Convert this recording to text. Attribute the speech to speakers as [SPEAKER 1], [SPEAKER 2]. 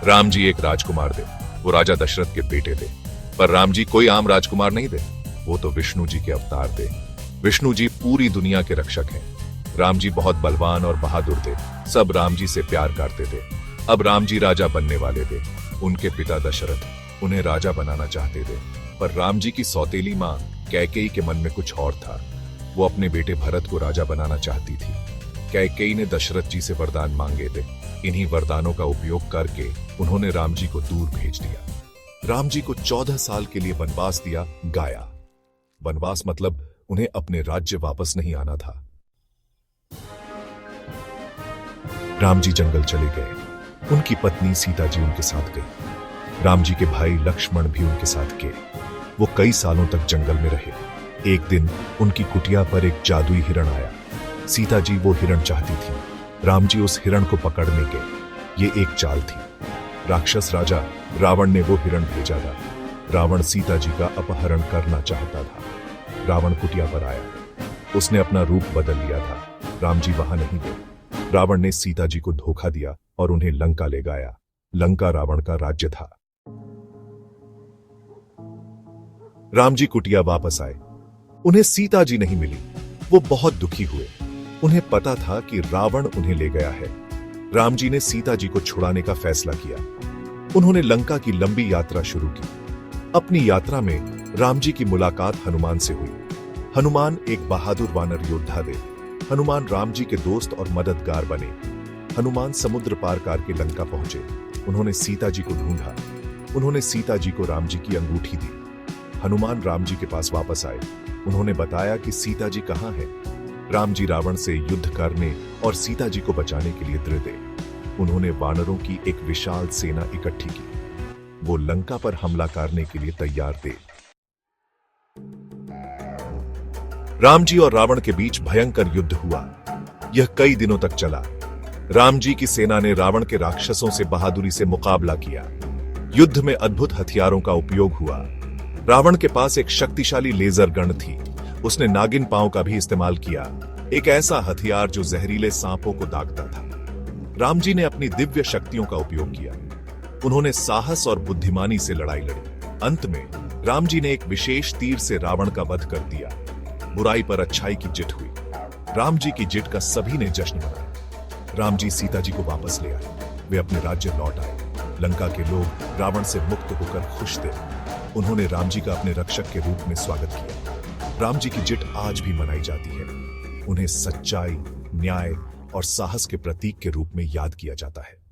[SPEAKER 1] राम जी एक राजकुमार थे। वो राजा दशरथ के बेटे थे। पर राम जी कोई आम राजकुमार नहीं थे। वो तो विष्णु जी के अवतार थे। विष्णु जी पूरी दुनिया के रक्षक हैं। राम जी बहुत बलवान और बहादुर थे। सब राम जी से प्यार करते थे। अब राम जी राजा बनने वाले थे। उनके पिता दशरथ उन्हें राजा बनाना चाहते थे, पर राम जी की सौतेली मां कैकेयी के मन में कुछ और था। वो अपने बेटे भरत को राजा बनाना चाहती थी। कैकेयी ने दशरथ जी से वरदान मांगे थे। इन्हीं वरदानों का उपयोग करके उन्होंने राम जी को दूर भेज दिया। राम जी को 14 साल के लिए वनवास दिया गया। वनवास मतलब उन्हें अपने राज्य वापस नहीं आना था। राम जी जंगल चले गए। उनकी पत्नी सीता जी उनके साथ गई। राम जी के भाई लक्ष्मण भी उनके साथ गए। वो कई सालों तक जंगल में रहे। एक दिन उनकी कुटिया पर एक जादुई हिरण आया। सीता जी वो हिरण चाहती थी। राम जी उस हिरण को पकड़ने गए। ये एक चाल थी। राक्षस राजा रावण ने वो हिरण भेजा था। रावण सीता जी का अपहरण करना चाहता था। रावण कुटिया पर आया। उसने अपना रूप बदल लिया था। राम जी वहां नहीं थे। रावण ने सीता जी को धोखा दिया और उन्हें लंका ले गया। लंका रावण का राज्य था। राम जी कुटिया वापस आए। उन्हें सीता जी नहीं मिली। वो बहुत दुखी हुए। उन्हें पता था कि रावण उन्हें ले गया है। राम जी ने सीता जी को छुड़ाने का फैसला किया। उन्होंने लंका की लंबी यात्रा शुरू की। अपनी यात्रा में राम जी की मुलाकात हनुमान से हुई। हनुमान एक बहादुर वानर योद्धा थे। हनुमान राम जी के दोस्त और मददगार बने। हनुमान समुद्र पार करके लंका पहुंचे। उन्होंने सीता जी को ढूंढा। उन्होंने सीता जी को राम जी की अंगूठी दी। हनुमान राम जी के पास वापस आए। उन्होंने बताया कि सीता जी कहां है। राम जी रावण से युद्ध करने और सीता जी को बचाने के लिए दृढ़ थे। उन्होंने वानरों की एक विशाल सेना इकट्ठी की। वो लंका पर हमला करने के लिए तैयार थे। राम जी और रावण के बीच भयंकर युद्ध हुआ। यह कई दिनों तक चला। राम जी की सेना ने रावण के राक्षसों से बहादुरी से मुकाबला किया। युद्ध में अद्भुत हथियारों का उपयोग हुआ। रावण के पास एक शक्तिशाली लेजर गन थी। उसने नागिन पांव का भी इस्तेमाल किया, एक ऐसा हथियार जो जहरीले सांपों को दागता था। राम जी ने अपनी दिव्य शक्तियों का उपयोग किया। उन्होंने साहस और बुद्धिमानी से लड़ाई लड़ी। अंत में राम जी ने एक विशेष तीर से रावण का वध कर दिया। बुराई पर अच्छाई की जीत हुई। राम जी की जीत का सभी ने जश्न मनाया। राम जी सीता जी को वापस ले आए। वे अपने राज्य लौट आए। लंका के लोग रावण से मुक्त होकर खुश थे। उन्होंने राम जी का अपने रक्षक के रूप में स्वागत किया। राम जी की जीत आज भी मनाई जाती है। उन्हें सच्चाई, न्याय और साहस के प्रतीक के रूप में याद किया जाता है।